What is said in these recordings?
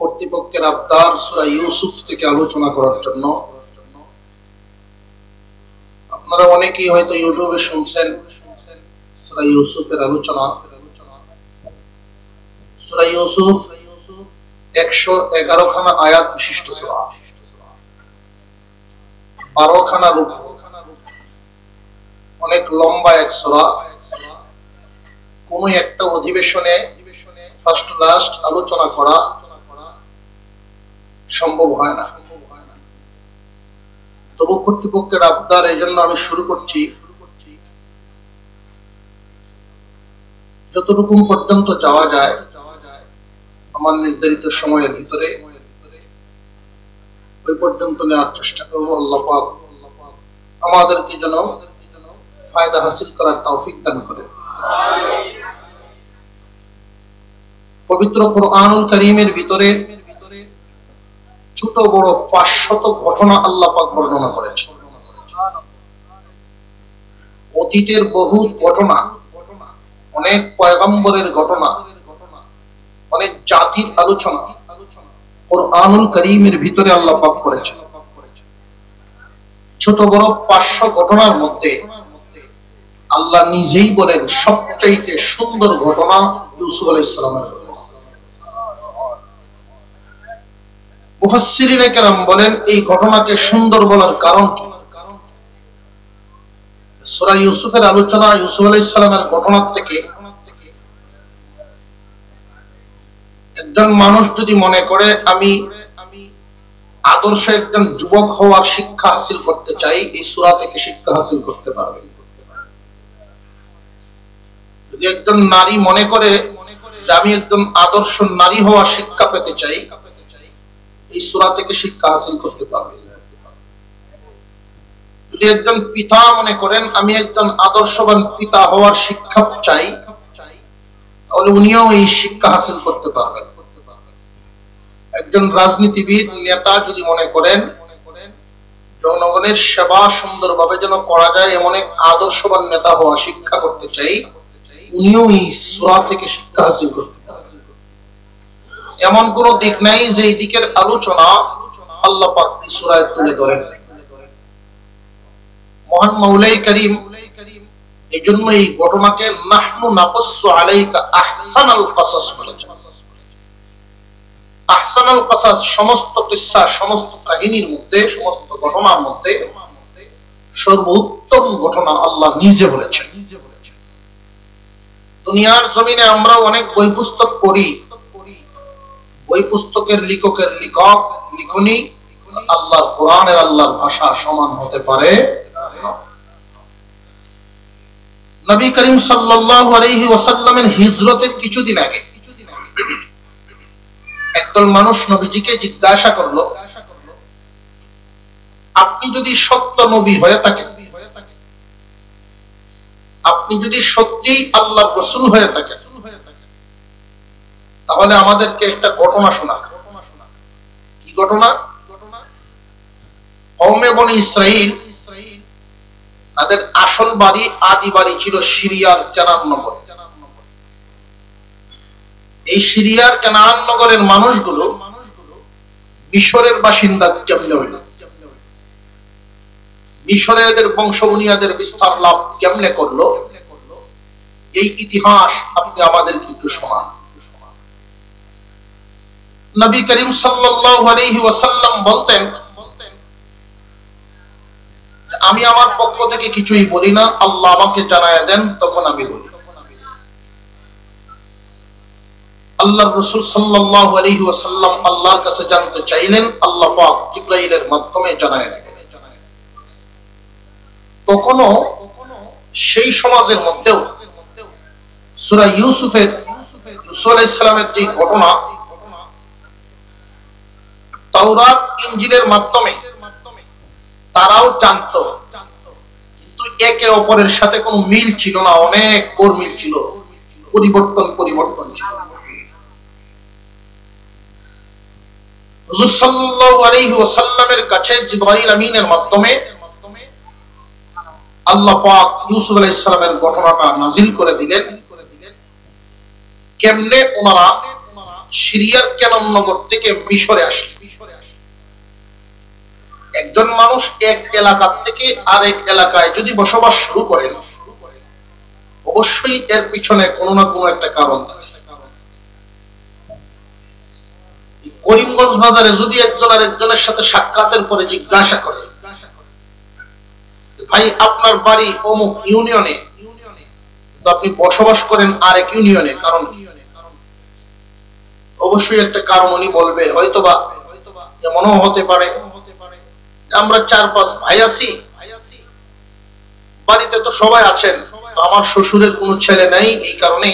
কর্তৃপক্ষের আবদার সূরা ইউসুফ থেকে আলোচনা করার জন্য। আপনারা অনেকেই হয়তো ইউটিউবে শুনছেন সূরা ইউসুফের আলোচনা। সূরা ইউসুফ 111 খানা আয়াত বিশিষ্ট সূরা, 12 খানা রূপ, অনেক লম্বা এক সূরা। কোন একটা অধিবেশনে ফার্স্ট লাস্ট আলোচনা করা সম্ভব হয় না। তবু কর্তৃপক্ষের আবদার, এই জন্য আমি শুরু করছি। যতটুকু পর্যন্ত যাওয়া যায় আমার নির্ধারিত সময়ের ভিতরে ওই পর্যন্ত নেওয়ার চেষ্টা করব। আল্লাহ পাক আমাদেরকে যেন ফায়দা হাসিল করার তৌফিক দান করেন। পবিত্র কুরআনুল কারীমের ভিতরে ছোট বড় 500 ঘটনা আল্লাহ পাক বর্ণনা করেছেন। অতীতের বহু ঘটনা, অনেক পয়গম্বরের ঘটনা, অনেক জাতির আলোচনা কুরআনুল কারীমের ভিতরে আল্লাহ পাক করেছেন। ছোট বড় 500 ঘটনার মধ্যে আল্লাহ নিজেই বলেন সবচেয়ে সুন্দর ঘটনা ইউসুফ আলাইহিস সালামের। মুফাসসিরিনে কেরাম বলেন এই ঘটনাকে সুন্দর বলার কারণ কি? সূরা ইউসুফের আলোচনা ইউসুফ আলাইহিস সালামের ঘটনা থেকে একজন মানুষ যদি মনে করে আমি আদর্শ একজন যুবক হওয়ার শিক্ষা হাসিল করতে চাই, এই সূরা থেকে শিক্ষা হাসিল করতে পারবে। যদি একজন নারী মনে করে যে আমি একজন আদর্শ নারী হওয়ার শিক্ষা পেতে চাই, এই সূরা থেকে শিক্ষা হাসিল করতে পারবে। যদি একজন পিতা মনে করেন আমি একজন আদর্শবান পিতা হওয়ার শিক্ষা চাই, তাহলে উনিও এই শিক্ষা হাসিল করতে পারবেন। একজন রাজনীতিবিদ নেতা যদি মনে করেন জনগণের সেবা সুন্দরভাবে যেন করা যায় এমন এক আদর্শবান নেতা হওয়া শিক্ষা করতে চাই, উনিও এই সূরা থেকে শিক্ষা হাসিল করতে পারবেন। এমন কোন দিক নাই যে এই দিকের আলোচনা আল্লাহ পাক এই সূরায় তুলে ধরেন। মহান মাওলাই কারীম এই জন্য এই ঘটনাকে নাহনু নাকাসসু আলাইকা আহসানাল কাসাস বলেছেন। আহসানাল কাসাস সমস্ত কিসসা, সমস্ত কাহিনীর মধ্যে, সমস্ত ঘটনার মধ্যে সর্বোত্তম ঘটনা আল্লাহ নিজে বলেছেন। দুনিয়ার জমিনে আমরা অনেক বই পুস্তক পড়ি, বই পুস্তকের লেখকের লিখনি আল্লাহর কোরআনের আল্লাহর ভাষা সমান হতে পারে না। নবী করিম সাল্লাল্লাহু আলাইহি ওয়াসাল্লামের হিজরতের কিছুদিন আগে একদল মানুষ নবীজিকে জিজ্ঞাসা করলো, আপনি যদি সত্য নবী হয়ে থাকেন, আপনি যদি সত্যি আল্লাহর রাসূল হয়ে থাকেন, তাহলে আমাদেরকে একটা ঘটনা শোনান। কি ঘটনা? কওমে বনি ইসরাইল তাদের আসল বাড়ি, আদি বাড়ি ছিল সিরিয়ার কেনান নগরে। এই সিরিয়ার কেনান নগরের মানুষগুলো মিশরের বাসিন্দা কেমনে হইল, মিশরে এদের বংশ বুনিয়াদের বিস্তার লাভ কেমনে করলো, এই ইতিহাস আপনি আমাদেরকে একটু শোনান। নবী করিম সাল্লাল্লাহু আলাইহি ওয়াসাল্লাম বলতেন, আমি আমার পক্ষ থেকে কিছুই বলি না, আল্লাহ আমাকে জানায়া দেন, তখন আমি বলি। আল্লাহর রাসূল সাল্লাল্লাহু আলাইহি ওয়াসাল্লাম আল্লাহর কাছে জানতে চাইলেন, আল্লাহ পাক জিবরাইলের মাধ্যমে জানায়া দেন। কখনো সেই সমাজের মধ্যেও সূরা ইউসুফের ইউসুফ আলাইহিস সালামের যে ঘটনা তাওরাত ইনজিলের মাধ্যমে তারাও জানতো, কিন্তু একে অপরের সাথে কোনো মিল ছিল না, অনেক মিল ছিল, পরিবর্তন ছিল। হুজুর সাল্লাল্লাহু আলাইহি ওয়াসাল্লামের কাছে জিবরাইল আমিনের মাধ্যমে আল্লাহ পাক ইউসুফ আলাইহিস সালামের ঘটনাটা নাজিল করে দিলেন। কেমনে ওনারা সিরিয়ার কেনান নগর থেকে মিশরে আসলেন। একজন মানুষ এক এলাকা থেকে আরেক এলাকায় যদি বসবাস শুরু করেন, অবশ্যই এর পিছনে কোনো না কোনো একটা কারণ থাকে। করিমগঞ্জ বাজারে যদি একজন আরেকজনের সাথে সাক্ষাতের পরে জিজ্ঞাসা করে, ভাই আপনার বাড়ি অমুক ইউনিয়নে, তো আপনি বসবাস করেন আরেক ইউনিয়নে, কারণ কি? অবশ্যই একটা কারণ উনি বলবে। হয়তোবা এমনও হতে পারে আমরা 4-5 ভাই আছি, বাড়িতে তো সবাই আছেন, তো আমার শ্বশুরের কোনো ছেলে নাই, এই কারণে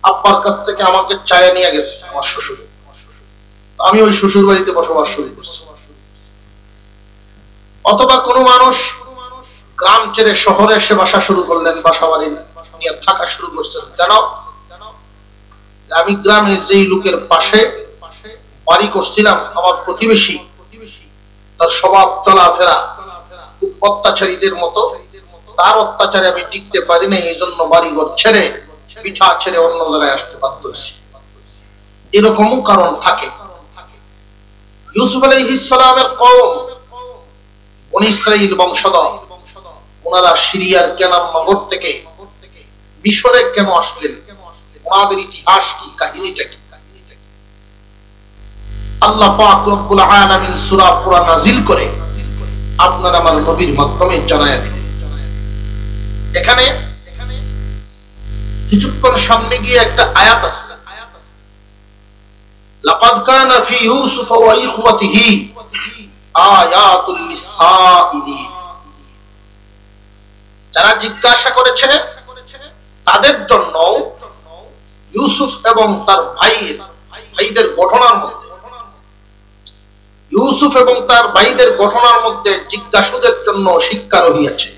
আব্বার কাছ থেকে আমাকে চায়া নিয়ে গেছে আমার শ্বশুর, আমি ওই শ্বশুর বাড়িতে বসবাস শুরু করছি। অথবা কোনো মানুষ গ্রাম ছেড়ে শহরে এসে বাসা শুরু করলেন, বাসা বাড়ি নিয়ে থাকা শুরু করছেন। কেন? আমি গ্রামে যেই লোকের পাশে বাড়ি করছিলাম, আমার প্রতিবেশী, তার স্বভাব চলাফেরা খুব অত্যাচারীদের মতো, তার অত্যাচারে আমি টিকতে পারি না, এই জন্য বাড়িঘর ছেড়ে পিঠা ছেড়ে অন্য জায়গায় আসতে বাধ্য হয়েছি। এরকমও কারণ থাকে। ইউসুফ আলাইহিস সালামের কওম বনী ইসরাইল বংশধর, ওনারা সিরিয়ার কেনান নগর থেকে মিশরে কেন আসলেন, ওনাদের ইতিহাস কি, কাহিনীটা কি? আল্লাহ পাক রব্বুল আলামিন সূরা কুরআন নাযিল করে আপনার আমার নবীর মাধ্যমে জানায়া দিলেন। এখানে কিছুক্ষণ সামনে গিয়ে একটা আয়াত আছে, লাকাদ কানা ফি ইউসুফ ওয়া ইখওয়াতিহি আয়াতুল লিসাইলিন। যারা জিজ্ঞাসা করেছে তাদের জন্য ইউসুফ এবং তার ভাইদের ঘটনার মধ্যে, ইউসুফ এবং তার ভাইদের ঘটনার মধ্যে জিজ্ঞাসুদের জন্য শিক্ষা রহিয়াছে।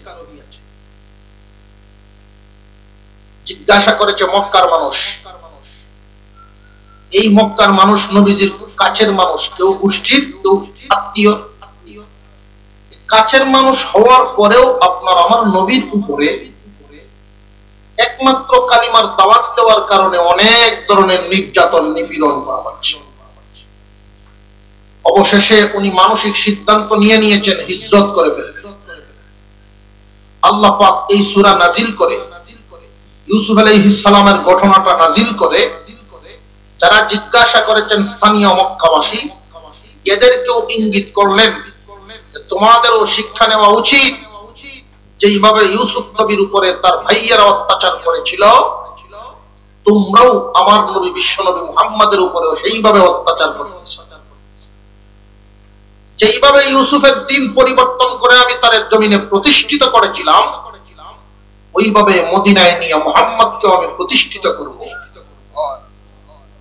জিজ্ঞাসা করেছে মক্কার মানুষ। এই মক্কার মানুষ নবীজির কাছের মানুষ, কেউ গোষ্ঠীর, কেউ আত্মীয়। কাছের মানুষ হওয়ার পরেও আপনার আমার নবীর উপরে একমাত্র কালিমার দাওয়াত দেওয়ার কারণে অনেক ধরনের নির্যাতন নিপীড়ন করা হচ্ছে। অবশেষে উনি মানসিক সিদ্ধান্ত নিয়েছেন হিজরত করে ফেলবেন। আল্লাহ পাক এই সূরা নাজিল করে ইউসুফ আলাইহিস সালামের ঘটনাটা নাজিল করে যারা জিজ্ঞাসা করেছেন স্থানীয় মক্কাবাসী, এদেরকেও ইঙ্গিত করলেন তোমাদেরও শিক্ষা নেওয়া উচিত, যেইভাবে ইউসুফ নবীর উপরে তার ভাইয়েরা অত্যাচার করেছিল, তোমরাও আমার নবী বিশ্ব নবী মুহাম্মাদের উপরেও সেইভাবে অত্যাচার করেছ। যেইভাবে ইউসুফের দিন পরিবর্তন করে আমি তার জমিনে প্রতিষ্ঠিত করেছিলাম, ওইভাবে মদিনায় নিয়ে মুহাম্মদকেও আমি প্রতিষ্ঠিত করব।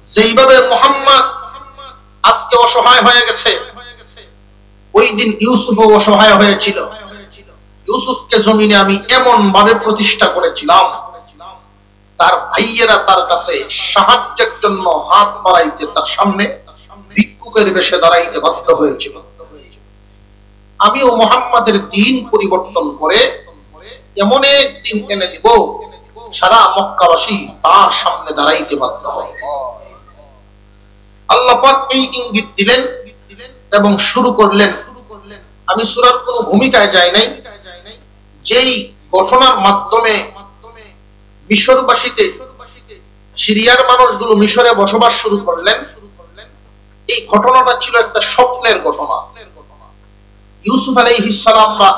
যেইভাবে মুহাম্মদ আজকে অসহায় হয়ে গেছে, ওই দিন ইউসুফও অসহায় হয়েছিল। ইউসুফকে জমিনে আমি এমন ভাবে প্রতিষ্ঠা করেছিলাম, তার ভাইয়েরা তার কাছে সাহায্যের জন্য হাত বাড়াইতে তার সামনে ভিক্ষুকের বেশে দাঁড়াইতে বাধ্য হয়েছিল। আমিও মুহাম্মাদের দিন পরিবর্তন করে এমন এক দিন এনে দিব, সারা মক্কাবাসী তার সামনে দাঁড়াইতে বাধ্য হবে। আল্লাহ পাক এই ইঙ্গিত দিলেন এবং শুরু করলেন। আমি সূরার কোনো ভূমিকায় যাই নাই, যেই ঘটনার মাধ্যমে মিশরবাসীতে, সিরিয়ার মানুষগুলো মিশরে বসবাস শুরু করলেন, এই ঘটনাটা ছিল একটা স্বপ্নের ঘটনা। ইউসুফ আলাইহিস সালামরা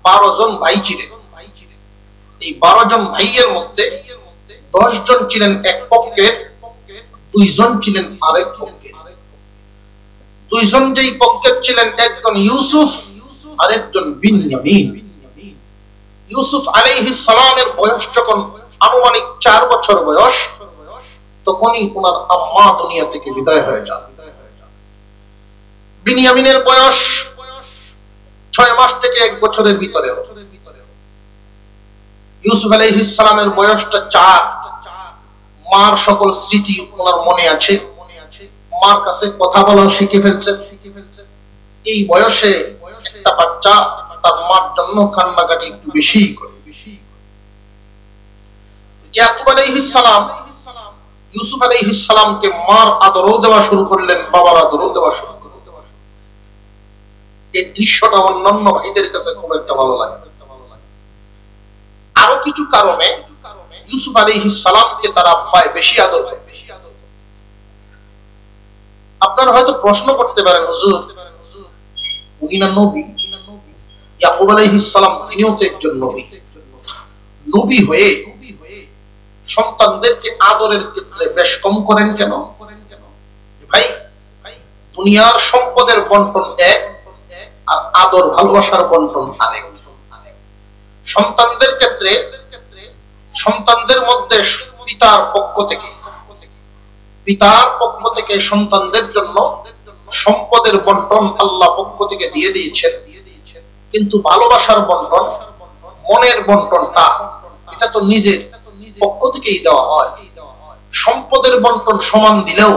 12 জন ভাই ছিলেন। এই 12 জন ভাইয়ের মধ্যে 10 জন ছিলেন এক পক্ষের, 2 জন ছিলেন আরেক পক্ষের। 2 জন যেই পক্ষের ছিলেন, একজন ইউসুফ আর একজন বিনয়ামিন। ইউসুফ আলাইহিস সালামের বয়স যখন আনুমানিক 4 বছর বয়স, তখনই ওনার আম্মা দুনিয়া থেকে বিদায় হয়ে যান। বিনয়ামিনের বয়স 6 মাস থেকে 1 বছরের ভিতরে। ইউসুফ আলাইহিস সালামের বয়সটা 4। মার সকল স্মৃতি ওনার মনে আছে, মার কাছে কথা বলাও শিখে ফেলছেন। এই বয়সে একটা বাচ্চা তার মার জন্য কান্নাকাটি একটু বেশি করে। ইয়াকুব আলাইহিস সালাম ইউসুফ আলাইহিস সালামকে মার আদরও দেওয়া শুরু করলেন, বাবার আদরও দেওয়া শুরু করলেন। এই দৃশ্যটা অন্যান্য ভাইদের কাছে খুব একটা ভালো লাগে। আরো কিছু কারণে ইউসুফ আলাইহিস সালামকে তার আব্বায় বেশি আদর করে। আপনারা হয়তো প্রশ্ন করতে পারেন, হুজুর উনি না নবী? ইয়াকুব আলাইহিস সালাম তিনিও তো একজন নবী। নবী হয়ে সন্তানদেরকে আদরের ক্ষেত্রে বেশ কম করেন কেন? ভাই, দুনিয়ার সম্পদের বন্টন এক, আর আদর ভালোবাসার বন্টন আরেক। সন্তানদের ক্ষেত্রে সন্তানদের মধ্যে পিতার পক্ষ থেকে সন্তানদের জন্য সম্পদের বন্টন আল্লাহ পক্ষ থেকে দিয়ে দিয়েছেন, কিন্তু ভালোবাসার বন্টন, মনের বন্টনটা এটা তো নিজের পক্ষ থেকেই দেওয়া হয়। সম্পদের বন্টন সমান দিলেও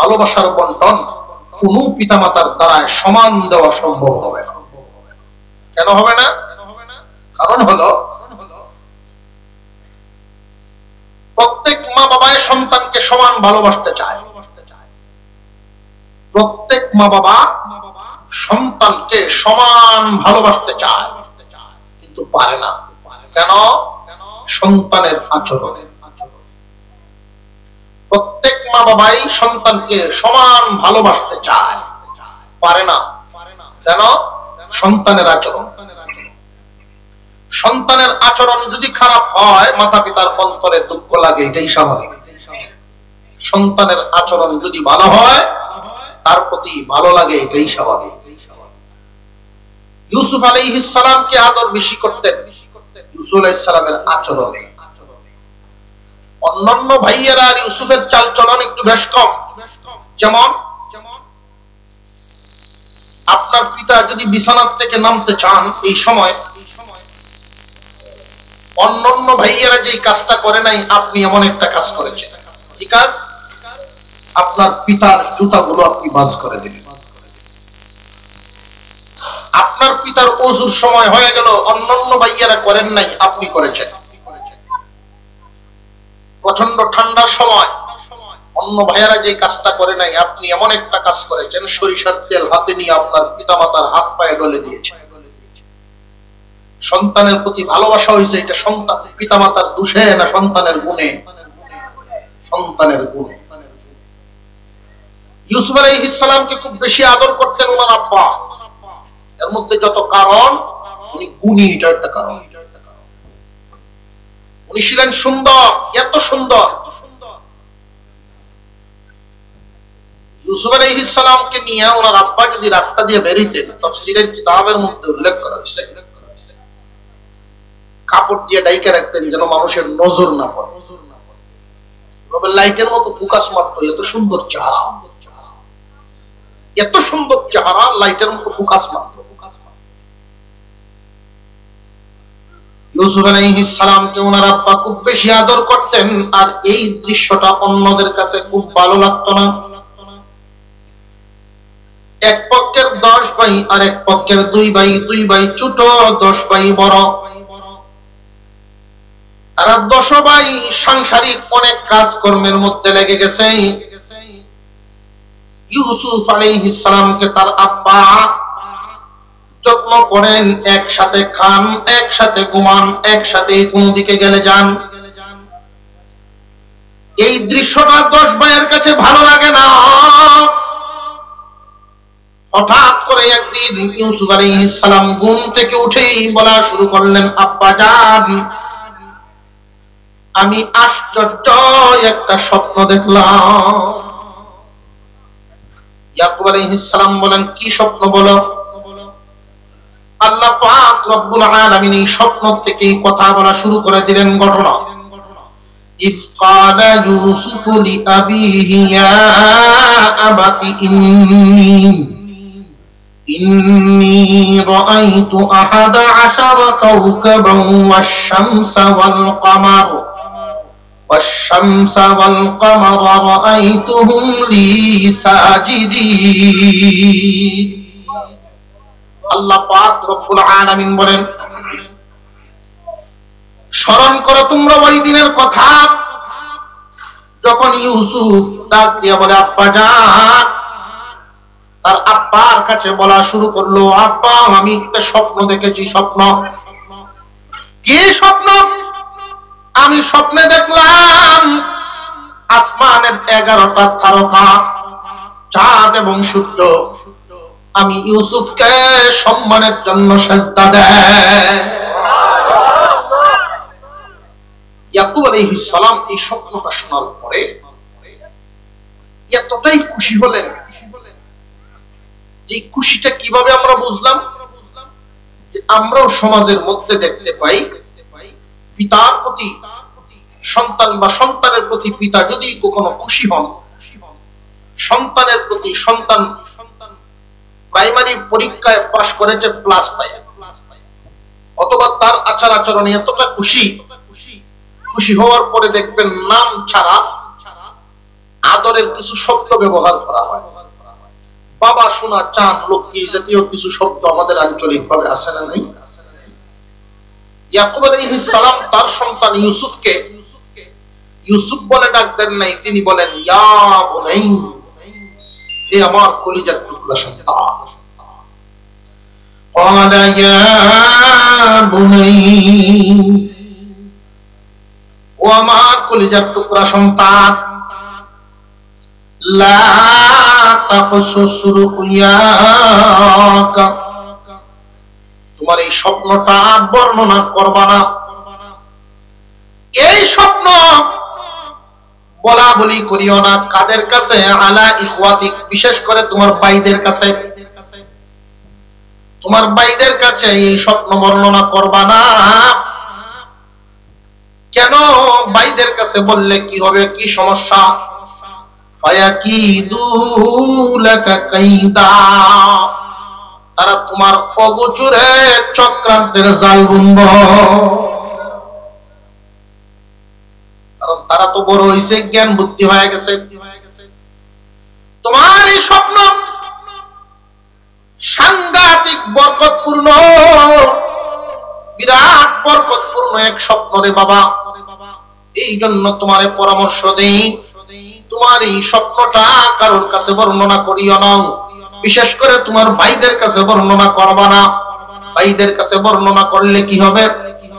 ভালোবাসার বন্টন কোন পিতামাতার দ্বারা সমান দেওয়া সম্ভব হবে না। কেন হবে না? কারণ হলো প্রত্যেক মা বাবাই সন্তানকে সমান ভালোবাসতে চায়। প্রত্যেক মা বাবা সন্তানকে সমান ভালোবাসতে চায়, কিন্তু পারে না। কেন? সন্তানের আচরণে। প্রত্যেক মা বাবাই সন্তানকে সমান ভালোবাসতে চায়, পারে না। কেন? সন্তানের আচরণ। সন্তানের আচরণ যদি খারাপ হয়, মাতা পিতার অন্তরে দুঃখ লাগে, এটাই স্বাভাবিক। সন্তানের আচরণ যদি ভালো হয়, তার প্রতি ভালো লাগে, এটাই স্বাভাবিক। ইউসুফ আলাইহিস সালামকে আদর বেশি করতেন ইউসুফ আলাইহিস সালামের আচরণে। অন্যান্য ভাইয়েরা আর ইউসুফের চালচলন একটু বেশ কম। যেমন আপনার পিতা যদি বিছানার থেকে নামতে চান, এই সময় অন্যান্য ভাইয়েরা যে কাজটা করে নাই, আপনি এমন একটা কাজ করেছেন। কি কাজ? আপনার পিতার জুতাগুলো আপনি ভাঁজ করে দিলেন। আপনার পিতার ওযুর সময় হয়ে গেল, অন্যান্য ভাইয়েরা করেন নাই, আপনি করেছেন। প্রচন্ড ঠান্ডার সময় অন্য ভাইয়েরা যে কাজটা করে নাই, আপনি এমন একটা কাজ করেছেন, সরিষার তেল হাতে নিয়ে আপনার পিতামাতার হাত পায়ে ডলে দিয়েছেন। সন্তানের প্রতি ভালোবাসা হয়েছে, এটা সন্তান পিতামাতার দোষে না সন্তানের গুণে? সন্তানের গুণে। ইউসুফ আলাইহিস সালামকে খুব বেশি আদর করতেন ওনার আব্বা। এর মধ্যে যত কারণ, উনি গুণী, এটা একটা কারণ। উনি ছিলেন সুন্দর, এত সুন্দর। ইউসুফ আলাইহিস সালামকে নিয়ে ওনার আব্বা যদি রাস্তা দিয়ে বেরিতেন, তাফসীরের কিতাবের মধ্যে উল্লেখ করা হয়েছে, কাপড় দিয়ে ঢাইকা রাখতেন যেন মানুষের নজর না পড়ে। লাইটের মতো ফোকাস মারতো, এত সুন্দর চেহারা, এত সুন্দর চেহারা, লাইটের মতো ফোকাস মারতো। ইউসুফ আলাইহিস সালামকে ওনার আব্বা খুব বেশি আদর করতেন, আর এই দৃশ্যটা অন্যদের কাছে খুব ভালো লাগতো না। এক পক্ষের 10 ভাই আর এক পক্ষের 2 ভাই, 2 ভাই ছোট, 10 ভাই বড়। তারা 10 ভাই সাংসারিক অনেক কাজকর্মের মধ্যে লেগে গেছে। ইউসুফ আলাইহিস সালামকে তার আব্বা যত্ন করেন, একসাথে খান, একসাথে ঘুমান, একসাথে কোন দিকে গেলে যান। এই দৃশ্যটা 10 ভাইয়ের কাছে ভালো লাগে না। হঠাৎ করে একদিন ইউসুফ আলাইহিস সালাম ঘুম থেকে উঠেই বলা শুরু করলেন, আব্বা জান, আমি আশ্চর্য একটা স্বপ্ন দেখলাম। ইয়াকুব আলাইহিস সালাম বলেন, কি স্বপ্ন বলো? আল্লাহ পাক রব্বুল আলামিন এই স্বপ্ন থেকে কথা বলা শুরু করে দিলেন। ঘটনা, ইয ক্বালা ইউসুফু লিআবিহি ইয়া আবাতি ইন্নী রাআইতু আহাদা আশারা কাওকাবান ওয়াশ-শামসা ওয়াল কামারা রাআইতুহুম লি সাজিদিন। আল্লাহ পাক রব্বুল আলামিন বলেন, স্মরণ করো তোমরা ওই দিনের কথা তখন ইউসুফ ডাক দিয়ে বলে, আব্বা জান। তার আব্বার কাছে বলা শুরু করলো, আব্বা আমি একটা স্বপ্ন দেখেছি। স্বপ্ন কি? স্বপ্ন? আমি স্বপ্নে দেখলাম আসমানের 11টা তারকা, চাঁদ এবং সূর্য আমি ইউসুফকে সম্মানের জন্য সেজদা দেয়। ইয়াকুব আলাইহিস সালাম এই স্বপ্নটা শোনার পরে এতটাই খুশি হলেন। এই খুশিটা কিভাবে আমরা বুঝলাম? যে আমরাও সমাজের মধ্যে দেখতে পাই পিতার প্রতি সন্তান বা সন্তানের প্রতি পিতা যদি কখনো খুশি হন, সন্তানের প্রতি সন্তান প্রাইমারি পরীক্ষায় পাশ করেছে প্লাস পায়, অথবা তার আচার আচরণে এতটা খুশি হওয়ার পরে দেখবেন নাম ছাড়া আদরের কিছু শব্দ ব্যবহার করা হয়। বাবা, সোনা, চাঁদ, লক্ষ্মী জাতীয় কিছু শব্দ আমাদের আঞ্চলিক ভাবে আছে না নাই? ইয়াকুব আলাইহিস সালাম তার সন্তান ইউসুফকে ইউসুফ বলে ডাক দেন নাই, তিনি বলেন ইয়া বুনাই, হে আমার কলিজার টুকরা সন্তান। ক্বালা ইয়া বুনাই, ও আমার কলিজার টুকরা সন্তান, লা তাকসুস রুয়াকা, তোমার এই স্বপ্নটা বর্ণনা করবা না। এই স্বপ্ন বলা বলি করিও না। কাদের কাছে? আলা ইখওয়াতিক, বিশেষ করে তোমার ভাইদের কাছে। তোমার ভাইদের কাছে এই স্বপ্ন বর্ণনা করবা না। কেন? ভাইদের কাছে বললে কি হবে? কি সমস্যা? ফায়াকিদু লাকা কাইদা, তারা তোমার অগোচরে চক্রান্তের জাল বুনব। কারণ তারা তো বড় হয়েছে, জ্ঞান বুদ্ধি হয়ে গেছে। তোমার এই স্বপ্ন সাংঘাতিক বরকতপূর্ণ, বিরাট বরকতপূর্ণ এক স্বপ্ন রে বাবা। এই জন্য তোমার পরামর্শ দেই, তোমার এই স্বপ্নটা কারোর কাছে বর্ণনা করিও না, বিশেষ করে তোমার ভাইদের কাছে বর্ণনা করবা না। ভাইদের কাছে বর্ণনা করলে কি হবে?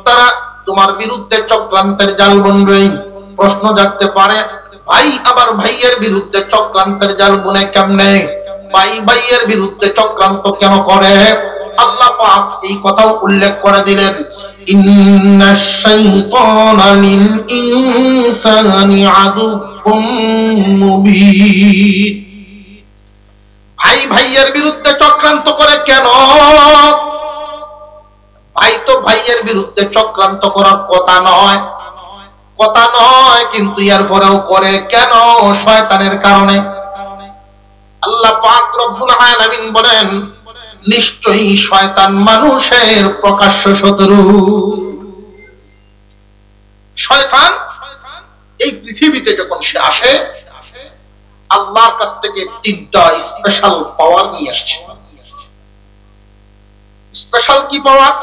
তারা তোমার বিরুদ্ধে চক্রান্তের জাল বুনবে। প্রশ্ন জাগতে পারে, ভাই আবার ভাইয়ের বিরুদ্ধে চক্রান্তের জাল বুনে কেমনে? ভাই ভাইয়ের বিরুদ্ধে চক্রান্ত কেন করে? আল্লাহ পাক এই কথাও উল্লেখ করে দিলেন, ইন্নাশ শাইতানা লিল ইনসানি আদুউম মুবিন। ভাই ভাইয়ের বিরুদ্ধে চক্রান্ত করে কেন? ভাই তো ভাইয়ের বিরুদ্ধে চক্রান্ত করার কথা নয়, কিন্তু এর পরেও করে কেন? শয়তানের কারণে। আল্লাহ পাক রব্বুল আলামিন বলেন, নিশ্চয়ই শয়তান মানুষের প্রকাশ্য শত্রু। শয়তান এই পৃথিবীতে যখন সে আসে, আল্লাহর কাছ থেকে 3টা স্পেশাল পাওয়ার নিয়ে আসছে। স্পেশাল কি পাওয়ার?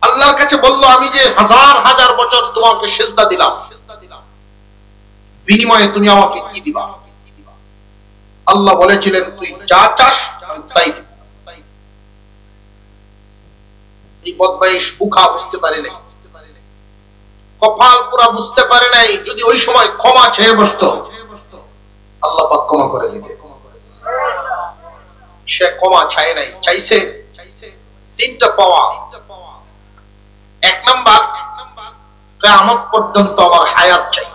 আল্লাহর কাছে বলল, আমি যে হাজার হাজার বছর তোমাকে সিজদা দিলাম, বিনিময়ে তুমি আমাকে কি দিবা? আল্লাহ বলেছিলেন, তুই যা চাস তাই। এই বদমাইশ বুখা বুঝতে পারে নাই, কপাল পুরা বুঝতে পারে নাই। যদি ওই সময় ক্ষমা চেয়ে বসতো, আল্লাহ পাক ক্ষমা করে দিতে। সে ক্ষমা চায় নাই, চাইছে 3টা পাওয়া। 1 নাম্বার, কিয়ামত পর্যন্ত আমার হায়াত চাই।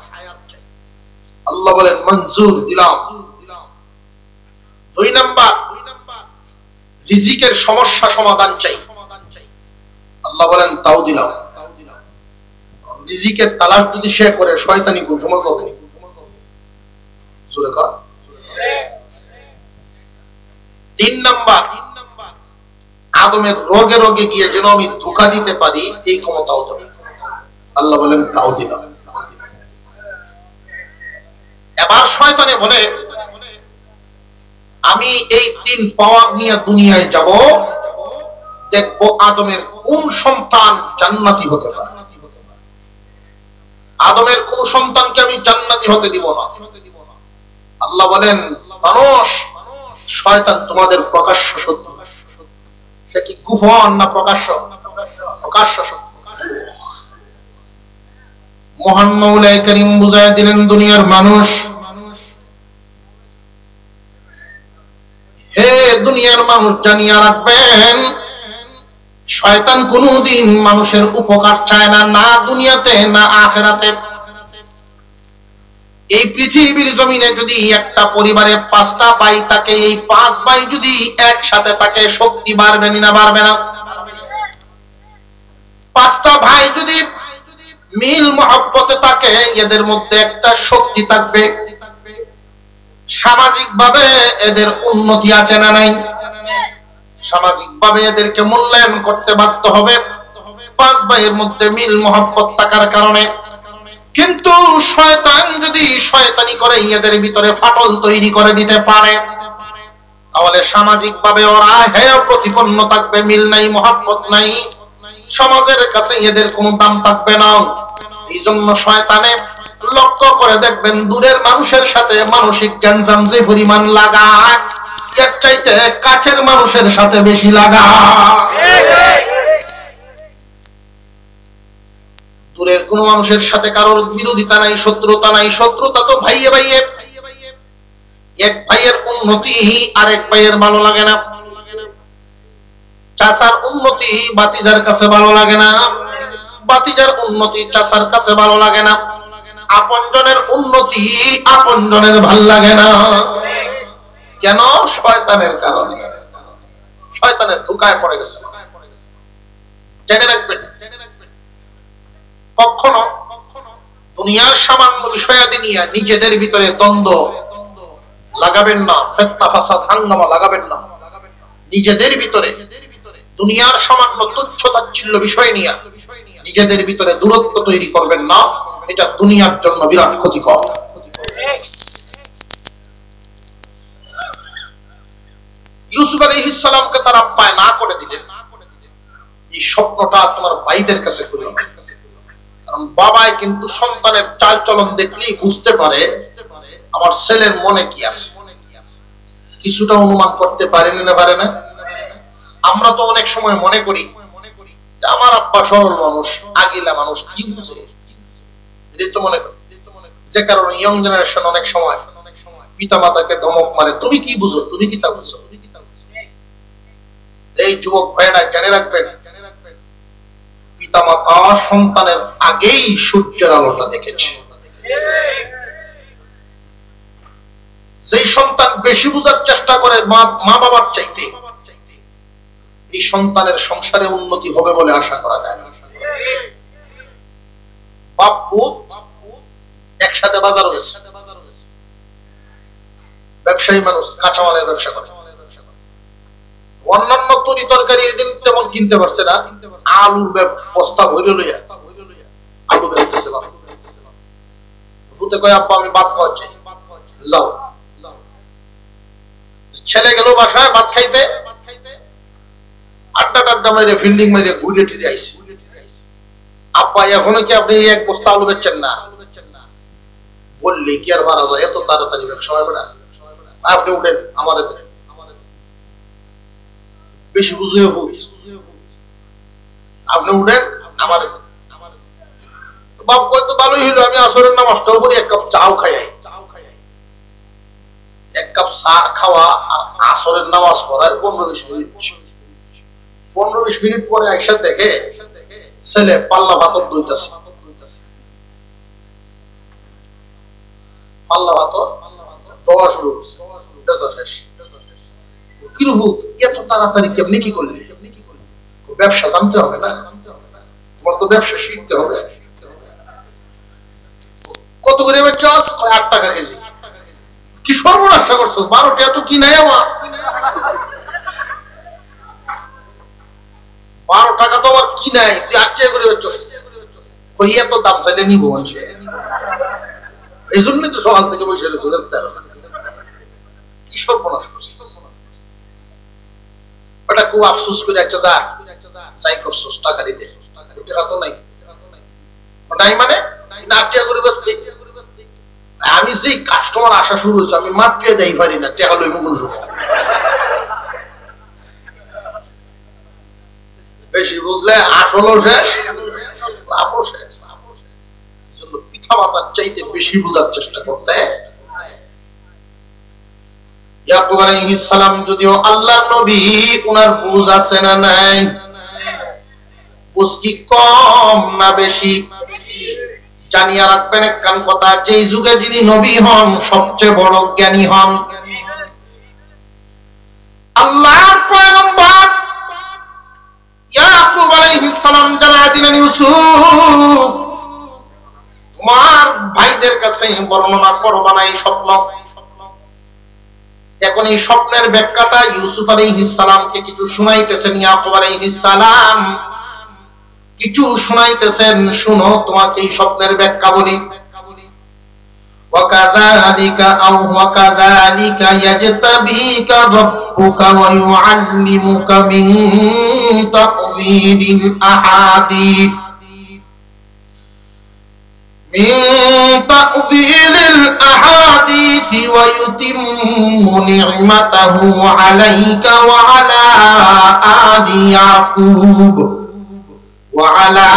আল্লাহ বলেন, মঞ্জুর, দিলাম। 2 নাম্বার, রিজিকের সমস্যা সমাধান চাই। আল্লাহ বলেন, তাও দিলাম। রিজিকের তালাশ যদি সে করে, শয়তানি ঘুমো করবে। জোরে কর। 3 নাম্বার, আদমের রোগে রোগে গিয়ে যেন আমি ধোঁকা দিতে পারি, এই ক্ষমতাও দেবে। আল্লাহ বলেন, তাও দিলাম। এবার শয়তানে বলে, আমি এই 3 পাওয়ার নিয়ে দুনিয়ায় যাব, দেখবো আদমের কোন সন্তান জান্নাতি হতে পারে। আদমের কোন সন্তানকে আমি জান্নাতি হতে দিব না। আল্লাহ বলেন, মানুষ, শয়তান তোমাদের প্রকাশ্য শত্রু। সে কি গোপন না প্রকাশ্য? প্রকাশ্য শত্রু। মহান মাওলাই করিম বুঝায় দিলেন, দুনিয়ার মানুষ, হে দুনিয়ার মানুষ, জানিয়া রাখবেন, শয়তান কোনদিন মানুষের উপকার চায় না, না দুনিয়াতে না আখিরাতে। এই পৃথিবীর জমিনে যদি একটা পরিবারে 5টা ভাই থাকে, এই 5 ভাই যদি একসাথে থাকে, শক্তি বাড়বে না বাড়বে না? 5টা ভাই যদি মিল মহব্বতে থাকে, এদের মধ্যে একটা শক্তি থাকবে। সামাজিক ভাবে এদের উন্নতি আছে না নাই? সামাজিক ভাবে এদেরকে মূল্যায়ন করতে বাধ্য হবে 5 ভাইয়ের মধ্যে মিল মহব্বত থাকার কারণে। কিন্তু শয়তান যদি শয়তানি করে এদের ভিতরে ফাটল তৈরি করে দিতে পারে, তাহলে সামাজিক ভাবে ওরা হেয় প্রতিপন্ন থাকবে, মিল নাই মহব্বত নাই, সমাজের কাছে এদের কোনো দাম থাকবে না। এই জন্য শয়তানে লক্ষ্য করে দেখবেন, দূরের মানুষের সাথে মানসিক গ্যাঞ্জাম যে পরিমাণ লাগায়, এর চাইতে কাছের মানুষের সাথে বেশি লাগায়। দূরের কোন মানুষের সাথে কারোর বিরোধিতা নাই, শত্রুতা নাই। শত্রুতা তো ভাইয়ে ভাইয়ে। এক ভাইয়ের উন্নতি আরেক ভাইয়ের ভালো লাগে না। চাচার উন্নতি বাতিজার কাছে ভালো লাগে না, বাতিজার উন্নতি চাচার কাছে ভালো লাগে না, আপনজনের উন্নতি আপনজনের ভাল লাগে না। কেন? শয়তানের কারণে। শয়তানের ধোঁকায় পড়ে গেছে। জেনে রাখবেন, কখনো দুনিয়ার সামান্য বিষয়াদি নিয়ে নিজেদের ভিতরে দ্বন্দ্ব লাগাবেন না, ফিতনা ফাসাদ হাঙ্গামা লাগাবেন না। নিজেদের ভিতরে দুনিয়ার সামান্য তুচ্ছ তাচ্ছিল্য বিষয় নিয়ে নিজেদের ভিতরে দূরত্ব তৈরি করবেন না, এটা দুনিয়ার জন্য বিরাট ক্ষতিকর। ইউসুফ আলাইহিস সালামকে তারা পায় না করে দিলেন, এই স্বপ্নটা তোমার ভাইদের কাছে করিও। কারণ বাবাই কিন্তু সন্তানের চাল চলন দেখলেই বুঝতে পারে আমার ছেলের মনে কি আছে, কিছুটা অনুমান করতে পারেনি না পারে না? আমরা তো অনেক সময় মনে করি যে আমার আব্বা সরল মানুষ, আগিলা মানুষ, কি বুঝে, এটাই তো মনে করি। যে কারণে ইয়ং জেনারেশন অনেক সময় পিতা মাতাকে ধমক মারে, তুমি কি বুঝো, তুমি কি তা বুঝো। এই যুবক ভাইয়েরা জেনে রাখবেন, পিতা মাতা সন্তানের আগেই সূর্যের আলোটা দেখেছে। যেই সন্তান বেশি বুঝার চেষ্টা করে মা বাবার চাইতে, এই সন্তানের সংসারে উন্নতি হবে বলে আশা করা যায় না। বাপ পুত একসাথে বাজার হয়েছে, ব্যবসায়ী মানুষ কাঁচামালের ব্যবসা করে, অন্যান্য তরি তরকারি এদিন তেমন কিনতে পারছে না, আলুর বস্তা ভরে লইয়া আলু বেচতেছে। ভূতে কয়, আব্বা আমি ভাত খাওয়া চাই, যাও। ছেলে গেল বাসায় ভাত খাইতে, আড্ডা টাড্ডা মেরে ফিল্ডিং মেরে ঘুরে টিরে আইসি। আব্বা এখনো কি আপনি এক বস্তা আলু বেচছেন না? বললে কি আর মারা যায়, এত তাড়াতাড়ি ব্যবসা হবে না, আপনি উঠেন আমার বেশি বুঝিয়ে আপনি উঠেন আমার। বাপ কত ভালোই হইলো, আমি আসরের নামাজটাও করি, এক কাপ চাও খাই। এক কাপ চা খাওয়া আর আসরের নামাজ পড়ায় 15-20 মিনিট। 15-20 মিনিট পরে একসাথে দেখে ছেলে পাল্লা ভাতর দইতেছে, পাল্লা ভাতর দেওয়া শুরু শেষ। এত তাড়াতাড়ি কেমনি কি করলি? ব্যবসা জানতে হবে না, তোমার তো ব্যবসা শিখতে হবে। কত করে বেচছস? 8 টাকা কেজি। কি সর্বনাশ করছো, 12 টাকা তো কি নাই আমার, 12 টাকা তো আমার কি নাই, তুই 8 টাকা করে বেচছস। ওই এত দাম চাইলে নিব মানুষ, এই জন্যই তো সকাল থেকে বসে রয়েছে। কি সর্বনাশ করছো, ওটা খুব আফসোস করে একটা যাই করছো টাকা দিতে, টাকা তো নাই। ওটাই মানে না টিয়া করে বসতে আমি যে কাস্টমার আসা শুরু হয়েছে আমি মাত্রে দেই পারি না টিয়া লইব কোন সময় বেশি বুঝলে আসলও শেষ লাভও শেষ জন্য পিতা মাতার চাইতে বেশি বোঝার চেষ্টা করতে ইয়াকুব আলাইহিস সালাম যদিও আল্লাহর নবী উনার বুঝ আছে না নাই বুঝ কি কম না বেশি জানিয়া রাখবেন একখান কথা যেই যুগে যিনি নবী হন সবচেয়ে বড় জ্ঞানী হন আল্লাহর পয়গম্বর ইয়াকুব আলাইহিস সালাম জানায়া দিলেন ইউসুফ তোমার ভাইদের কাছে বর্ণনা করবা না এই স্বপ্ন এখন এই স্বপ্নের ব্যাখ্যাটা ইউসুফ আলাইহিস সালামকে কিছু শুনাইতেছেন ইয়াকুব আলাইহিস সালাম কিছু শুনাইতেছেন শুনো তোমাকে এই স্বপ্নের ব্যাখ্যা বলি ওয়াকাযালিকা ইয়াজতাবিকা রাব্বুকা ওয়া ইউআল্লিমুকা মিন তা'ওয়িলিল আহাদিস ويتم نعمته عليك وعلى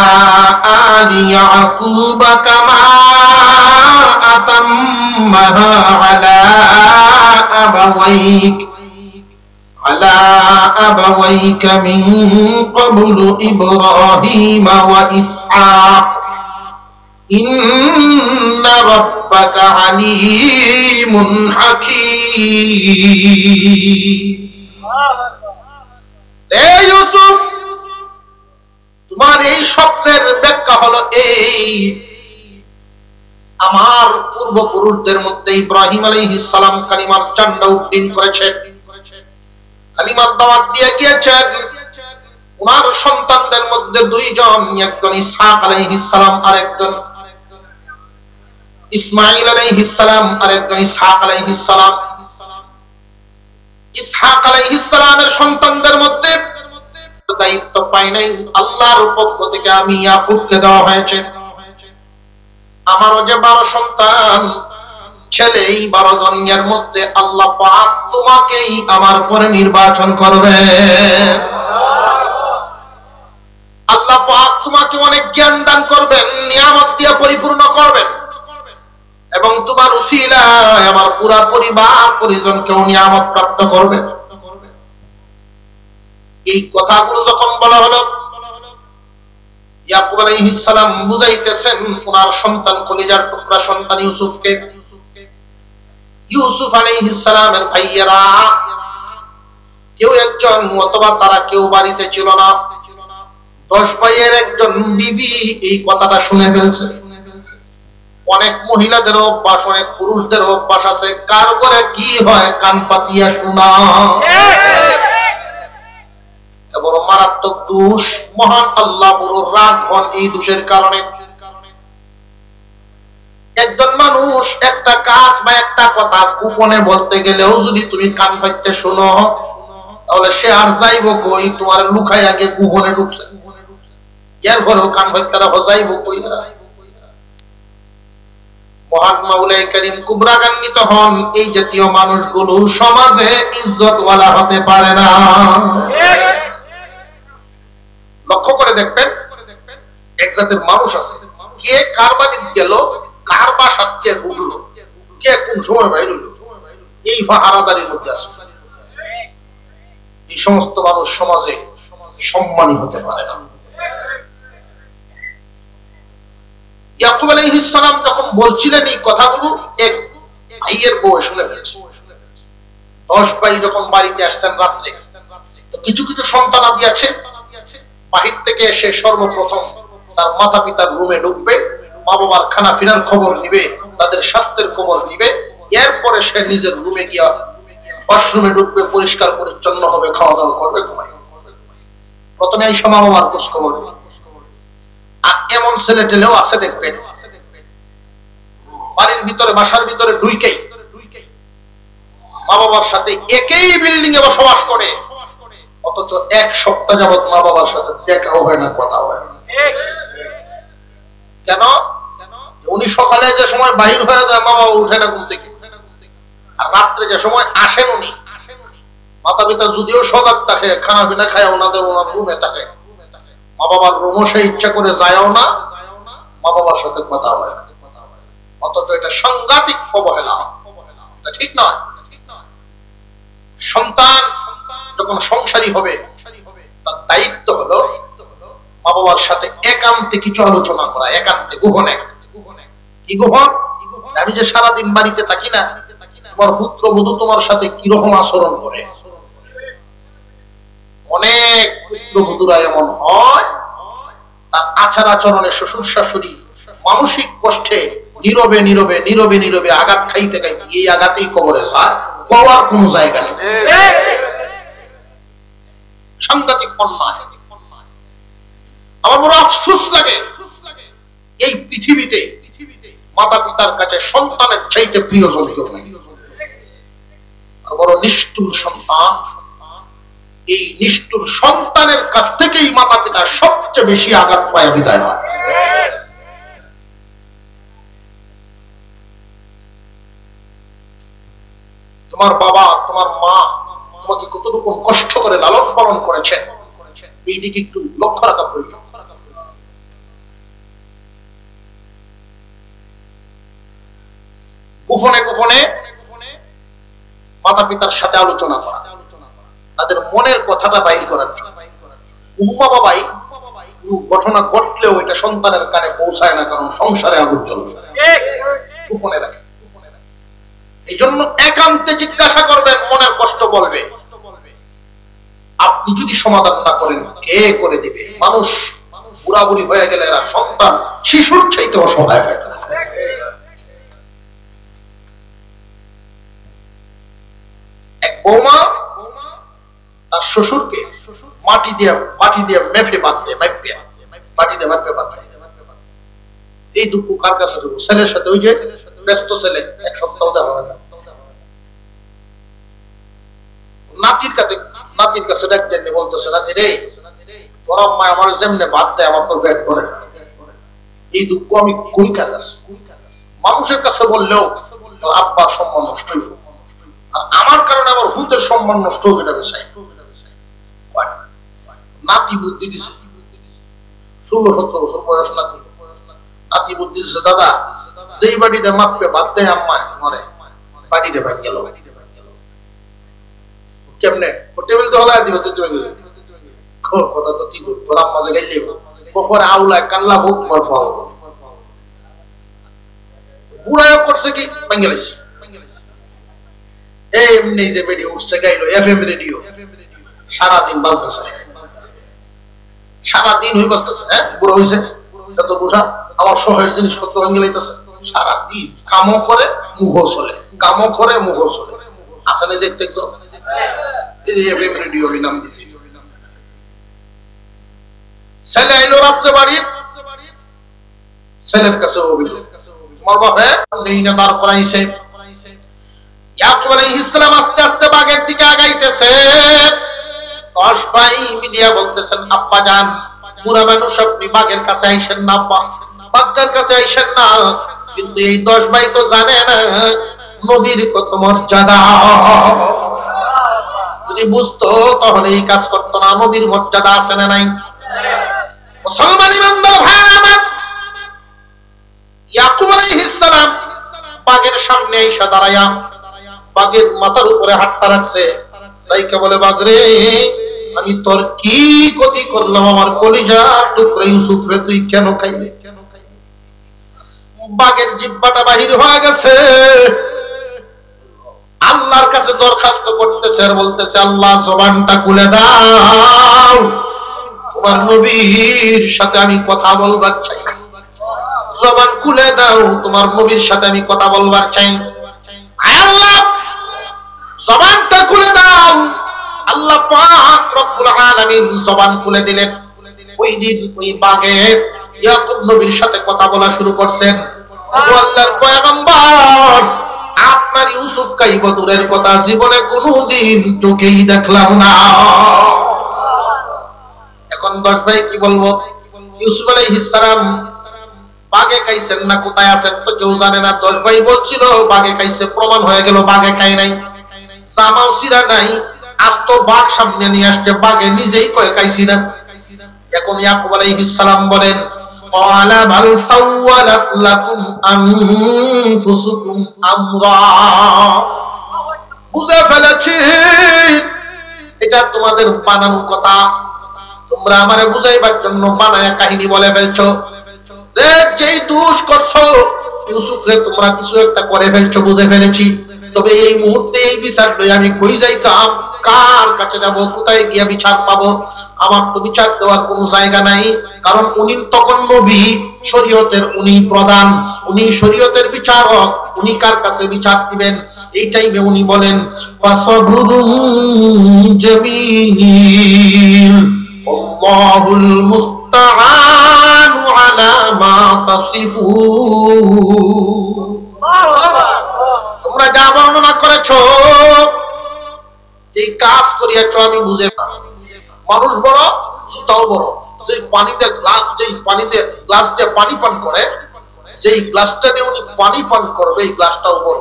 آل يعقوب كما أتمها على أبويك من قبل إبراهيم وإسحاق إن ربك عليم حكيم এ ইউসুফ তোমার এই স্বপ্নের ব্যাখ্যা হলো এই আমার পূর্বপুরুষদের মধ্যে ইব্রাহিম আলাইহিস সালাম কালিমার ঝান্ডা উড্ডীন করেছেন কালিমার দাওয়াত দিয়ে গিয়েছেন ওনার সন্তানদের মধ্যে দুইজন একজন ইসহাক আলাইহিস সালাম আর একজন ইসমাঈল আলাইহিস সালাম আর একজন ইসহাক আলাইহিস সালাম ইসহাক আলাইহিস সালামের সন্তানদের মধ্যে দায়িত্ব পাই নাই আল্লাহর পক্ষ থেকে আমি ইয়াকুবকে দেওয়া হয়েছে আমারও যে 12 সন্তান ছেলে এই 12 জনের মধ্যে আল্লাহ পাক তোমাকেই আমার পরে নির্বাচন করবে আল্লাহ পাক তোমাকে অনেক জ্ঞান দান করবেন নিয়ামত দিয়ে পরিপূর্ণ করবেন এবং তোমার উসিলায় আমার পুরা পরিবার পরিজনকেও নিয়ামত প্রাপ্ত করবেন এই কথাগুলো যখন বলা হলো ইয়াকুব আলাইহিস সালাম বুঝাইতেছেন ওনার সন্তান কলিজার টুকরা সন্তান ইউসুফকে ইউসুফ আলাইহিস সালামের ভাইয়েরা কেউ একজন অথবা তারা কেউ বাড়িতে ছিল না 10 ভাইয়ের একজন বিবি এই কথাটা শুনে ফেলছে অনেক মহিলাদের অভ্যাস অনেক পুরুষদের অভ্যাস আছে কার ঘরে কি হয় কান পাতিয়া শোনা বড় মারাত্মক দোষ মহান আল্লাহ বড় রাগ হন এই দোষের কারণে একজন মানুষ একটা কাজ বা একটা কথা গোপনে বলতে গেলেও যদি তুমি কান পাইতে শোনো তাহলে সে আর যাইবো কই তোমার লুকাই আগে গোপনে ঢুকছে এর পরেও কান পাইতারা হজাইবো কই মহান মাওলাই করিম কুবরাগান্বিত হন এই জাতীয় মানুষগুলো সমাজে ইজ্জতওয়ালা হতে পারে না লক্ষ্য করে দেখবেন এক জাতের মানুষ আছে কে কার বাড়ি গেল কার বাসাত কে ঢুকলো কে কোন সময় বাইরে হলো এই ফাহারাদারির মধ্যে আছে এই সমস্ত মানুষ সমাজে সম্মানী হতে পারে না ইয়াকুব আলাইহিস সালাম যখন বলছিলেন এই কথাগুলো এক ভাইয়ের বউ শুনে ফেলেছে 10 ভাই যখন বাড়িতে আসতেন রাতে তো কিছু কিছু সন্তানাদি আছে বাহির থেকে এসে সর্বপ্রথম তার মাতা পিতার রুমে ঢুকবে মা বাবার খানা ফিরার খবর নিবে তাদের স্বাস্থ্যের খবর নিবে এরপরে সে নিজের রুমে গিয়া ওয়াশরুমে ঢুকবে পরিষ্কার পরিচ্ছন্ন হবে খাওয়া দাওয়া করবে ঘুমাবে প্রথমে এই মা বাবার খোঁজ খবর আর এমন ছেলে টেলেও আছে দেখবেন বাড়ির ভিতরে বাসার ভিতরে ঢুকেই মা বাবার সাথে একই বিল্ডিং এ বসবাস করে অথচ এক সপ্তাহ যাবত মা বাবার সাথে দেখা হয় না কথা হয় না কেন উনি সকালে যে সময় বাহির হয়ে যায় মা বাবা উঠে না ঘুম থেকে, আর রাত্রে যে সময় আসেন উনি, মাতা পিতা যদিও সজাগ থাকে, খানা পিনা খায় ওনার রুমে থাকে, মা বাবার রুমও সে ইচ্ছা করে যায়ও না, মা বাবার সাথে কথা হয় না। অথচ এটা সাংঘাতিক অবহেলা, এটা ঠিক নয়। সন্তান যখন সংসারী হবে তার দায়িত্ব হলো মা বাবার সাথে একান্তে কিছু আলোচনা করা, একান্তে গোপনে। কি গোপন? আমি যে সারাদিন বাড়িতে থাকি না, তোমার পুত্রবধূ তোমার সাথে কিরকম আচরণ করে। অনেক পুত্রবধূরা এমন হয় তার আচার আচরণে শ্বশুর শাশুড়ি মানসিক কষ্টে নীরবে নীরবে নীরবে নীরবে আঘাত খাইতে খাইতে এই আঘাতেই কবরে যায়, কওয়ার কোনো জায়গা নেই। সাংঘাতিক অন্যায়। আমার বড় আফসোস লাগে এই পৃথিবীতে মাতা পিতার কাছে সন্তানের চাইতে প্রিয়জন কেউ নেই। বড় নিষ্ঠুর সন্তান, এই নিষ্ঠুর সন্তানের কাছ থেকেই মাতা পিতা সবচেয়ে বেশি আঘাত পায়, বিদায় হয়। তোমার বাবা তোমার মা তোমাকে কতটুকু কষ্ট করে লালন পালন করেছে, এই দিকে একটু লক্ষ্য রাখা প্রয়োজন। গোপনে গোপনে মাতা পিতার সাথে আলোচনা করা, তাদের মনের কথাটা বাইর করার জন্য। মা বাবাই ঘটনা ঘটলেও এটা সন্তানের কানে পৌঁছায় না, কারণ সংসারে আগুন জ্বলবে। গোপনে রাখে। এই জন্য একান্তে জিজ্ঞাসা করবেন, মনের কষ্ট বলবে। আপনি যদি সমাধান না করেন কে করে দিবে? মানুষ বুড়াবুড়ি হয়ে গেলে এরা সন্তান শিশুর চাইতে অসহায় হয়ে যায়। এক বৌমা তার শ্বশুরকে মাটি দিয়ে মেপে বাঁধতে, মাটি দিয়ে মেপে বাঁধতে। এই দুঃখ কার কাছে দেবো? ছেলের সাথে, ওই যে ব্যস্ত ছেলে, এক সপ্তাহ দেওয়া হয় না। নাতির কাছে ডাকতেন, বলতেছে নাতি রে, তোর আম্মা আমার যেমনে বাদ দেয় আমার তোর পেট ভরে না। এই দুঃখ আমি কই কার কাছে? মানুষের কাছে বললেও তোর আব্বার সম্মান নষ্ট হইব, আর আমার কারণে আমার হুতের সম্মান নষ্ট হবে, এটা চাই। নাতি বুদ্ধি দিছে, 16-17 বছর বয়স নাতি বুদ্ধি দিছে, দাদা যেই বাড়িতে মাপবে বাদ দেয় আম্মা মরে, বাড়িতে ভাঙ গেল। কেমনে টেবিল তো হলা দিবে, কথা তো ঠিক, তোর আম্মা যে গেলে পরে আউলায় কানলা ভোগ তোমার পাওয়া বুড়ায় করছে কি বাঙ্গালিস। এমনি যে বেডি উঠছে গাইলো এফএম রেডিও, সারাদিন বাজতেছে, সারাদিন হয়ে বাজতেছে। হ্যাঁ, বুড়ো হয়েছে, যত বুঝা আমার শহরের জিনিসপত্র ভেঙে লাইতেছে। সারাদিন কামও করে মুখও চলে, কামও করে মুখও চলে। আসলে দেখতে তো এফএম রেডিও নাম দিয়েছি। ছেলে আইলো রাত্রে বাড়ি, ছেলের কাছে অভিযোগ, তোমার বাপে নেই না দাঁড় করাইছে। ইয়াকুব আলাইহিস সালাম আস্তে আস্তে বাগের দিকে আগাইতেছে। 10 ভাই মিডিয়া বলতেছেন, আব্বা জান, পুরা মানুষ আপনি বাগের কাছে আইসেন না, আব্বা বাগটার কাছে আইসেন না। কিন্তু এই 10 ভাই তো জানে না নবীর কত মর্যাদা। যদি বুঝতো তাহলে এই কাজ করতো না। নবীর মর্যাদা আছে না নাই? মুসলমান ইমানদার ভাইরা আমার, ইয়াকুব আলাইহিস সালাম বাগের সামনে এসে দাঁড়ায়া বাগের মাথার উপরে হাতটা রাখছে, রাইকা বলে, বাগরে আমি তোর কি ক্ষতি করলাম? আমার কলিজার টুকরা ইউসুফ রে তুই কেন খাইলি? বাগের জিহ্বাটা বাহির হয়ে গেছে, আল্লাহর কাছে দরখাস্ত করতেছে আর বলতেছে, আল্লাহ জবানটা খুলে দাও, তোমার নবীর সাথে আমি কথা বলবার চাই। জবান খুলে দাও, তোমার নবীর সাথে আমি কথা বলবার চাই। আল্লাহ জবানটা খুলে দাও। আল্লাহ পাক রব্বুল আলামিন জবান খুলে দিলেন। ওই দিন ওই বাগে ইয়াকুব নবীর সাথে কথা বলা শুরু করছেন। আল্লাহর পয়গম্বর, আপনার ইউসুফ কাইব দূরের কথা, জীবনে কোনোদিন চোখেই দেখলাম না। এখন 10 ভাই কি বলবো? ইউসুফ আলাইহিস সালাম বাঘে খাইছেন না কোথায় আছেন তো কেউ জানে না। 10 ভাই বলছিল বাঘে খাইছে, প্রমাণ হয়ে গেল বাঘে খায় নাই, জামাও সিরা নাই, আর তো বাঘ সামনে নিয়ে আসছে, বাঘে নিজেই কয়ে খাইছি না। এখন ইয়াকুব আলাইহিস সালাম বলেন ক্বালা বাল সাওয়ালাত লাকুম আনফুসুকুম আমরা, বুঝে ফেলেছি এটা তোমাদের বানানো কথা, তোমরা আমারে বুঝাইবার জন্য বানায়া কাহিনী বলে ফেলছো। রে যেই দোষ করছো ইউসুফ রে তোমরা কিছু একটা করে ফেলছো, বুঝে ফেলেছি। তবে এই মুহূর্তে এই বিচার লই আমি কই যাইতাম, কার কাছে যাব, কোথায় গিয়া বিচার পাবো? আমার তো বিচার দেওয়ার কোনো জায়গা নাই, কারণ উনি তখন নবী, শরীয়তের উনি প্রধান, উনি শরীয়তের বিচারক, উনি কার কাছে বিচার দিবেন? এই টাইমে উনি বলেন ফাসবরুন জামিল আল্লাহুল মুস্তাআনু আলা মা তাসিফুন। তোমরা যা বর্ণনা করেছো, এই কাজ করিয়াছো আমি বুঝে, মানুষ বড় জুতাও বড়। যেই পানিতে গ্লাস দিয়ে পানি পান করে, যেই গ্লাসটা দিয়ে উনি পানি পান করবে এই গ্লাসটাও বড়।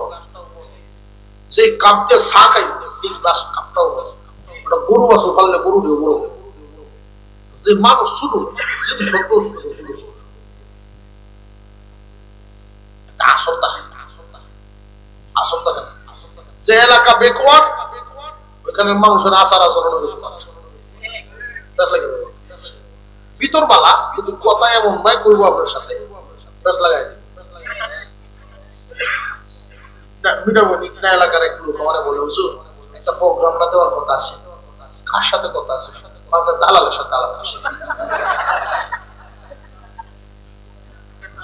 যেই কাপ দিয়ে চা খাইবে এই গ্লাস কাপটাও বড়। ওটা গরু বাছুর পাললে গরু দিয়ে বড়। যে মানুষ ছোট জিনিস যে এলাকা বেকওয়ার্ড ওইখানে মানুষের আচার আচরণ ভিতর বালা, কিন্তু কথা এমন নয় করবো আপনার সাথে লাগাই এলাকার একটু মানে বলে হুজুর একটা প্রোগ্রাম না দেওয়ার কথা আছে। কার সাথে কথা আছে? দালালের সাথে আলাপ করছি।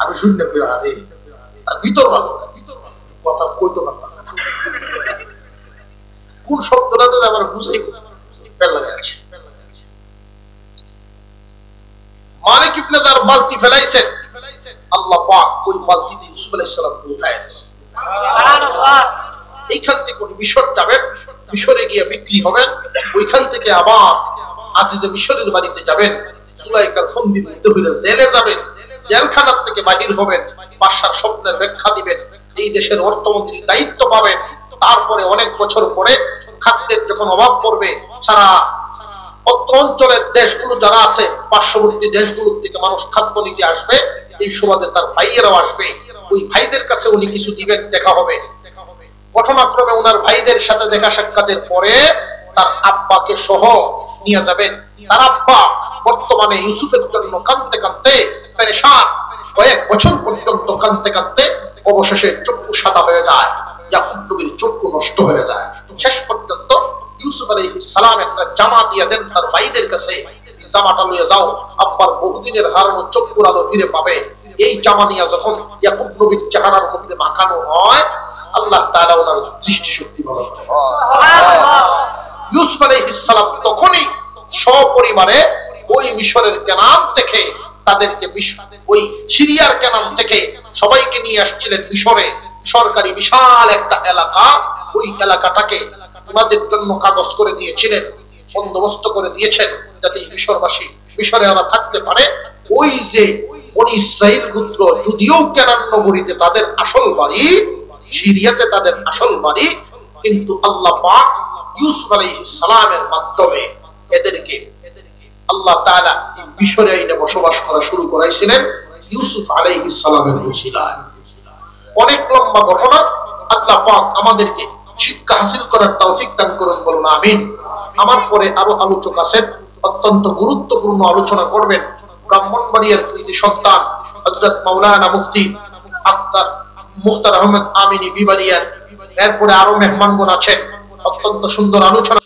আমি শুনতে পেয়ে আরে তার ভিতর ভালো কথা কইতে পারতেছে না, কোন শব্দটাতে আমার বুঝাই আছে। মালিক ইবনে দার বালতি ফেলাইছেন, আল্লাহ পাক ওই বালতিতে ইউসুফ আলাইহিস সালামকে উঠায় দিয়েছেন। সুবহানাল্লাহ। এইখান থেকে উনি মিশর যাবেন, মিশরে গিয়ে বিক্রি হবেন, ওইখান থেকে আবার আজিজে মিশরের বাড়িতে যাবেন, সুলাইকার ফন্দির মধ্যে হইলে জেলে যাবেন, জেলখানার থেকে বাহির হবেন, বাদশার স্বপ্নের ব্যাখ্যা দিবেন, এই দেশের অর্থমন্ত্রীর দায়িত্ব পাবেন। তারপরে অনেক বছর পরে খাদ্যের যখন অভাব পড়বে, সারা অত্র অঞ্চলের দেশগুলো যারা আছে, পার্শ্ববর্তী দেশগুলোর থেকে মানুষ খাদ্য নিতে আসবে, এই সুবাদে তার ভাইয়েরাও আসবে, ওই ভাইদের কাছে উনি কিছু দিবেন, দেখা হবে। ঘটনাক্রমে ওনার ভাইদের সাথে দেখা সাক্ষাতের পরে তার আব্বাকে সহ নিয়ে যাবেন। তার আব্বা বর্তমানে ইউসুফের জন্য কাঁদতে কাঁদতে পেরেশান, কয়েক বছর পর্যন্ত কাঁদতে কাঁদতে অবশেষে চক্ষু সাদা হয়ে যায়, ইয়াকুব নবীর চক্ষু নষ্ট হয়ে যায়। শেষ পর্যন্ত ইউসুফ আলাইহিস সালাম একটা জামা দিয়ে দেন তার ভাইদের কাছে, জামাটা লইয়া যাও, আব্বার বহুদিনের হারানো চক্ষুর আলো ফিরে পাবে। এই জামা নিয়ে যখন ইয়াকুব নবীর চেহারার মধ্যে মাখানো হয়, আল্লাহ তাআলা ওনার দৃষ্টিশক্তি ভালো করে। ইউসুফ আলাইহিস সালাম তখনই সপরিবারে ওই মিশরের কেনান থেকে, তাদেরকে ওই সিরিয়ার কেনান থেকে সবাইকে নিয়ে আসছিলেন মিশরে। সরকারি বিশাল একটা এলাকা, ওই এলাকাটাকে ওনাদের জন্য কাগজ করে দিয়েছিলেন, বন্দোবস্ত করে দিয়েছেন, যাতে মিশরবাসী মিশরে ওরা থাকতে পারে। ওই যে বনি ইসরাইল গোত্র, যদিও কেনান নগরীতে তাদের আসল বাড়ি, সিরিয়াতে তাদের আসল বাড়ি, কিন্তু আল্লাহ পাক ইউসুফ আলাইহিস সালামের মাধ্যমে এদেরকে আল্লাহ তাআলা এই মিশরে আইনে বসবাস করা শুরু করাইছিলেন ইউসুফ আলাইহিস সালামের উসিলায়। অনেক লম্বা ঘটনা। আল্লাহ পাক আমাদেরকে শিক্ষা হাসিল করার তৌফিক দান করুন, বলুন আমিন। আমার পরে আরো আলোচক আছেন, অত্যন্ত গুরুত্বপূর্ণ আলোচনা করবেন। ব্রাহ্মণবাড়িয়ার কৃতি সন্তান হযরত মাওলানা মুফতি আক্তার মুখতার আহমেদ আমিনী বিবারিয়ার। এরপরে আরো মেহমানগণ আছেন, অত্যন্ত সুন্দর আলোচনা।